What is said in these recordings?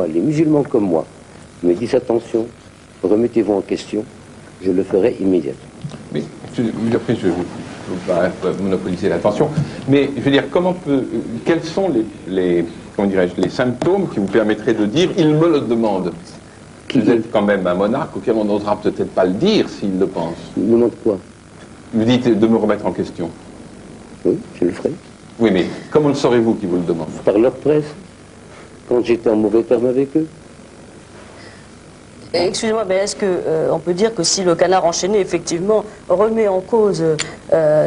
moi, les musulmans comme moi, me disent attention, remettez-vous en question, je le ferai immédiatement. Mais, après, je ne veux pas monopoliser l'attention, mais je veux dire, quels sont comment dirais-je, les symptômes qui vous permettraient de dire « il me le demande ». Vous êtes quand même un monarque auquel on n'osera peut-être pas le dire s'il le pense. Il me demande quoi? Vous dites de me remettre en question. Oui, je le ferai. Oui, mais comment le saurez-vous qui vous le demande? Par leur presse, quand j'étais en mauvais terme avec eux. Excusez-moi, mais est-ce qu'on peut dire que si le canard enchaîné, effectivement, remet en cause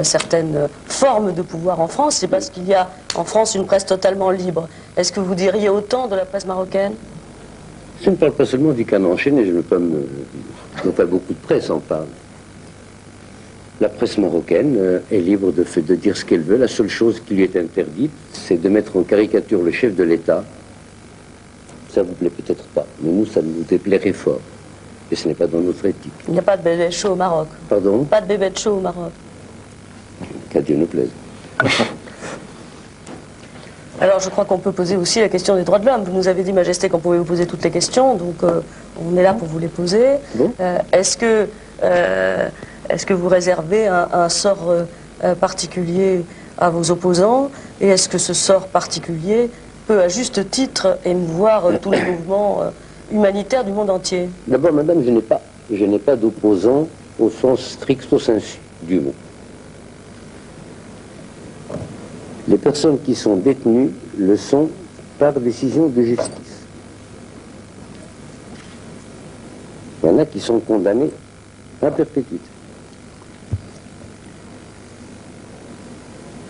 certaines formes de pouvoir en France, c'est parce qu'il y a en France une presse totalement libre? Est-ce que vous diriez autant de la presse marocaine? Je ne parle pas seulement du canard enchaîné, je ne veux pas non pas beaucoup de presse en parle. La presse marocaine est libre de dire ce qu'elle veut. La seule chose qui lui est interdite, c'est de mettre en caricature le chef de l'État. Ça vous plaît peut-être pas, mais nous, ça nous déplairait fort. Et ce n'est pas dans notre éthique. Il n'y a pas de bébé chaud au Maroc. Pardon? Pas de bébé chaud au Maroc. Qu'à Dieu nous plaise. Alors, je crois qu'on peut poser aussi la question des droits de l'homme. Vous nous avez dit, Majesté, qu'on pouvait vous poser toutes les questions, donc on est là pour vous les poser. Bon. Est-ce que vous réservez un sort particulier à vos opposants? Et est-ce que ce sort particulier peut, à juste titre, émouvoir tous les mouvements humanitaires du monde entier? D'abord, madame, je n'ai pas d'opposant au sens stricto sensu du mot. Les personnes qui sont détenues le sont par décision de justice. Il y en a qui sont condamnés à perpétuité.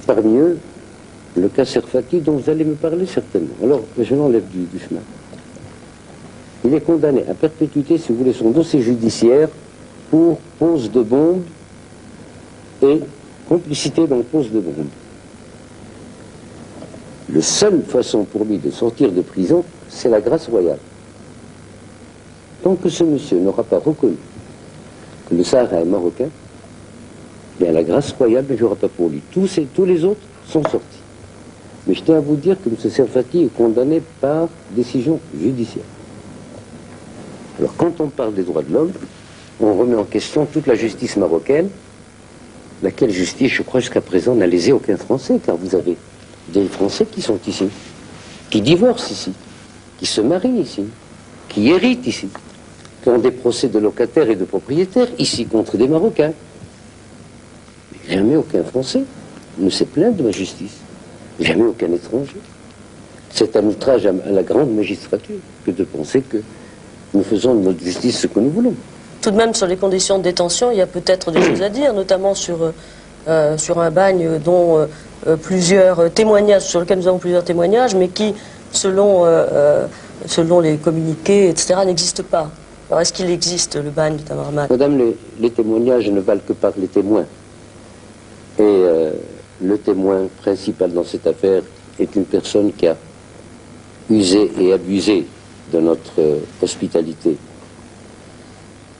Parmi eux, le cas Serfati dont vous allez me parler certainement. Alors, je l'enlève du chemin. Il est condamné à perpétuité, si vous voulez, son dossier judiciaire pour pose de bombe et complicité dans pose de bombe. La seule façon pour lui de sortir de prison, c'est la grâce royale. Tant que ce monsieur n'aura pas reconnu que le Sahara est marocain, bien la grâce royale ne jouera pas pour lui. Tous les autres sont sortis. Mais je tiens à vous dire que M. Serfati est condamné par décision judiciaire. Alors quand on parle des droits de l'homme, on remet en question toute la justice marocaine, laquelle justice, je crois, jusqu'à présent n'a lésé aucun Français, car vous avez des Français qui sont ici, qui divorcent ici, qui se marient ici, qui héritent ici, qui ont des procès de locataires et de propriétaires ici contre des Marocains. Mais jamais aucun Français ne s'est plaint de ma justice. Jamais aucun étranger. C'est un outrage à la grande magistrature que de penser que nous faisons de notre justice ce que nous voulons. Tout de même, sur les conditions de détention, il y a peut-être des choses à dire, notamment sur un bagne dont plusieurs témoignages, sur lequel nous avons plusieurs témoignages, mais qui, selon les communiqués, etc., n'existe pas. Alors, est-ce qu'il existe, le bagne de Tamarmat? Madame, les témoignages ne valent que par les témoins. Et le témoin principal dans cette affaire est une personne qui a usé et abusé de notre hospitalité.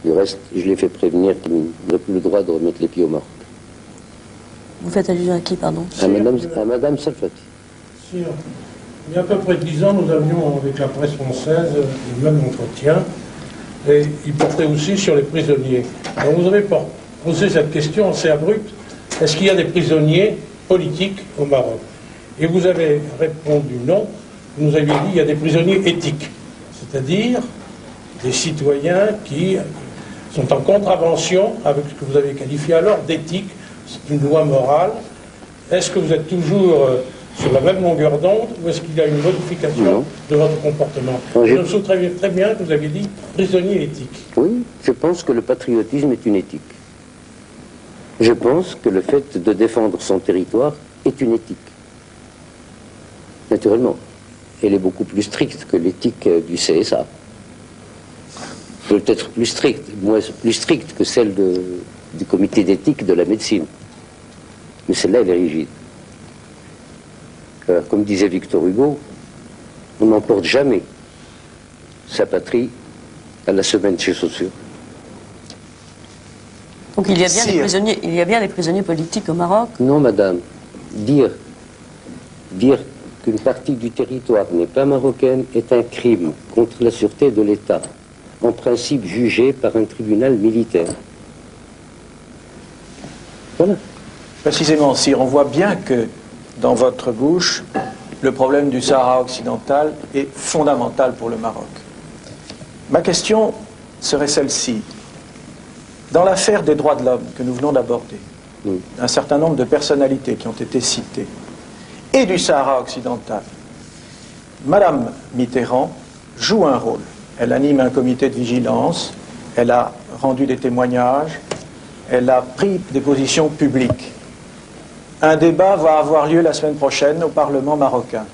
Du reste, je l'ai fait prévenir qu'il n'a plus le droit de remettre les pieds au Maroc. Vous faites allusion à qui, pardon? À Madame Serfati. Il y a à peu près 10 ans, nous avions, avec la presse française, le même entretien, et il portait aussi sur les prisonniers. Alors vous avez posé cette question assez abrupte, est-ce qu'il y a des prisonniers politiques au Maroc? Et vous avez répondu non, vous nous aviez dit il y a des prisonniers éthiques, c'est-à-dire des citoyens qui sont en contravention avec ce que vous avez qualifié alors d'éthique, c'est une loi morale. Est-ce que vous êtes toujours sur la même longueur d'onde ou est-ce qu'il y a une modification de votre comportement? Je me souviens très bien que vous avez dit prisonnier éthique. Oui, je pense que le patriotisme est une éthique. Je pense que le fait de défendre son territoire est une éthique. Naturellement, elle est beaucoup plus stricte que l'éthique du CSA. Peut-être plus stricte que celle du comité d'éthique de la médecine. Mais celle-là, elle est rigide. Alors, comme disait Victor Hugo, on n'emporte jamais sa patrie à la semaine de ses chaussures. Donc il y a bien des prisonniers politiques au Maroc? Non, madame. Dire qu'une partie du territoire n'est pas marocaine est un crime contre la sûreté de l'État, en principe jugé par un tribunal militaire. Voilà. Précisément, si on voit bien que dans votre bouche, le problème du Sahara occidental est fondamental pour le Maroc. Ma question serait celle-ci. Dans l'affaire des droits de l'homme que nous venons d'aborder, un certain nombre de personnalités qui ont été citées, et du Sahara occidental, Madame Mitterrand joue un rôle. Elle anime un comité de vigilance, elle a rendu des témoignages, elle a pris des positions publiques. Un débat va avoir lieu la semaine prochaine au Parlement marocain.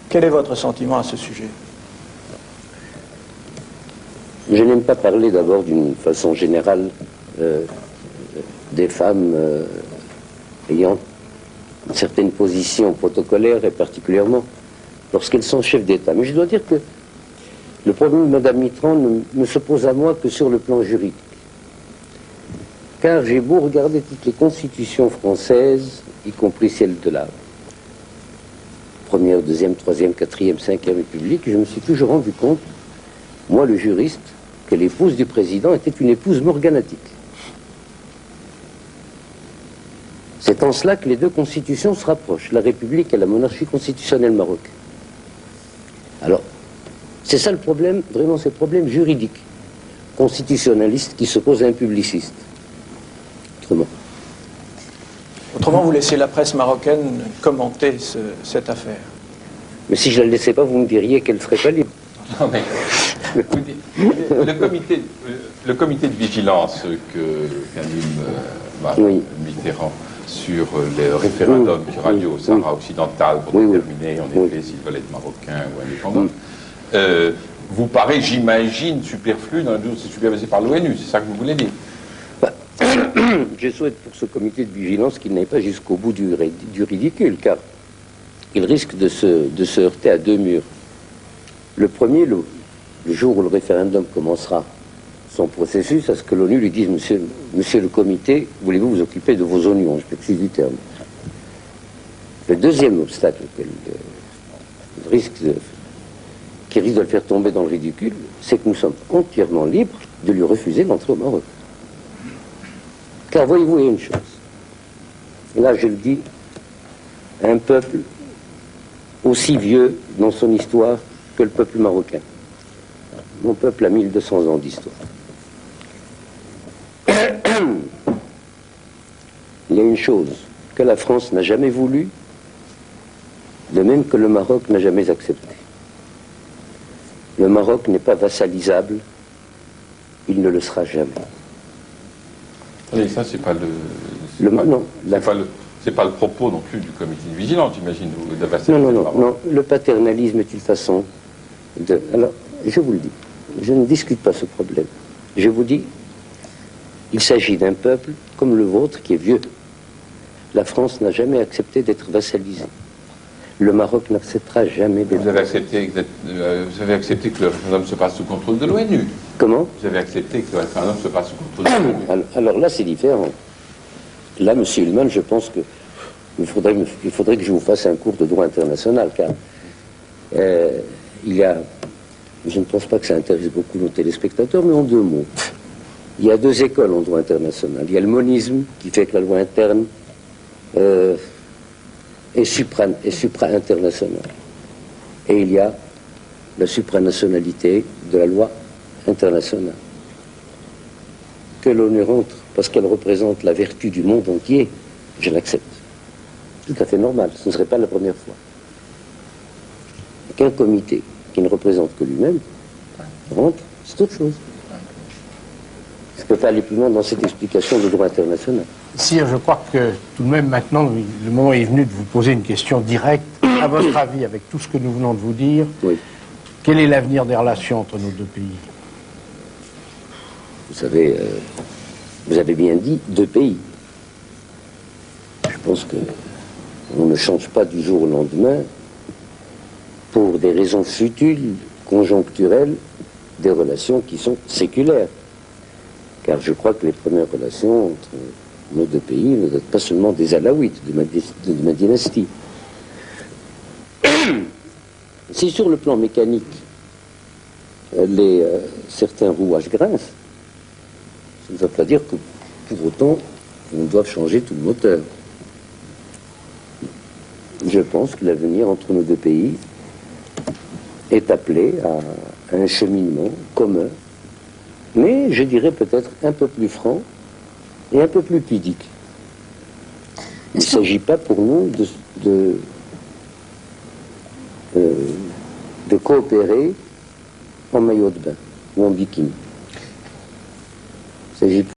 Quel est votre sentiment à ce sujet? Je n'aime pas parler d'abord d'une façon générale des femmes ayant une certaine position protocolaire, et particulièrement lorsqu'elles sont chefs d'État. Mais je dois dire que le problème de Mme Mitterrand ne se pose à moi que sur le plan juridique. Car j'ai beau regarder toutes les constitutions françaises, y compris celle de la première, deuxième, troisième, quatrième, cinquième République, je me suis toujours rendu compte, moi le juriste, que l'épouse du président était une épouse morganatique. C'est en cela que les deux constitutions se rapprochent, la République et la monarchie constitutionnelle marocaine. Alors, c'est ça le problème, vraiment c'est le problème juridique, constitutionnaliste qui s'oppose à un publiciste. Autrement, vous laissez la presse marocaine commenter cette affaire. Mais si je ne la laissais pas, vous me diriez qu'elle ne serait pas libre. Non, mais, le comité de vigilance qu'anime Mitterrand sur le référendum qui aura lieu au Sahara occidental pour déterminer en effet s'ils veulent être marocains ou indépendants, vous paraît, j'imagine, superflu dans la mesure où c'est supervisé par l'ONU, c'est ça que vous voulez dire? Je souhaite pour ce comité de vigilance qu'il n'aille pas jusqu'au bout du ridicule, car il risque de se heurter à deux murs. Le premier, le jour où le référendum commencera son processus, à ce que l'ONU lui dise monsieur le comité, voulez-vous vous occuper de vos oignons, je m'excuse du terme. Le deuxième obstacle qui risque de le faire tomber dans le ridicule, c'est que nous sommes entièrement libres de lui refuser l'entrée au Maroc. Car voyez-vous, il y a une chose, et là je le dis, un peuple aussi vieux dans son histoire que le peuple marocain. Mon peuple a 1200 ans d'histoire. Il y a une chose que la France n'a jamais voulu, de même que le Maroc n'a jamais accepté. Le Maroc n'est pas vassalisable, il ne le sera jamais. Et ça, c'est pas c'est pas le propos non plus du comité de vigilance, j'imagine. Non. Le paternalisme est une façon de... Alors, je vous le dis, je ne discute pas ce problème. Je vous dis, il s'agit d'un peuple comme le vôtre qui est vieux. La France n'a jamais accepté d'être vassalisée. Le Maroc n'acceptera jamais d'être... Vous avez accepté que le référendum se passe sous contrôle de l'ONU. Comment? Vous avez accepté que le référendum se passe sous contrôle de l'ONU. Alors là, c'est différent. Là, monsieur Hillman, je pense que il faudrait que je vous fasse un cours de droit international, car il y a... Je ne pense pas que ça intéresse beaucoup nos téléspectateurs, mais en deux mots. Il y a deux écoles en droit international. Il y a le monisme, qui fait que la loi interne est supra-internationale. Et il y a la supranationalité de la loi internationale. Que l'ONU rentre parce qu'elle représente la vertu du monde entier, je l'accepte. Tout à fait normal, ce ne serait pas la première fois. Qu'un comité qui ne représente que lui-même rentre, c'est autre chose. Je ne peux pas aller plus loin dans cette explication de droit international. Sire, je crois que tout de même maintenant, le moment est venu de vous poser une question directe. À votre avis, avec tout ce que nous venons de vous dire, oui. Quel est l'avenir des relations entre nos deux pays? Vous savez, vous avez bien dit deux pays. Je pense qu'on ne change pas du jour au lendemain pour des raisons futiles, conjoncturelles, des relations qui sont séculaires. Car je crois que les premières relations entre nos deux pays ne datent pas seulement des Alaouites, de ma dynastie. si sur le plan mécanique, certains rouages grincent, ça ne veut pas dire que pour autant on doit changer tout le moteur. Je pense que l'avenir entre nos deux pays est appelé à un cheminement commun, mais je dirais peut-être un peu plus franc et un peu plus pudique. Il ne s'agit pas pour nous de coopérer en maillot de bain ou en bikini. Il s'agit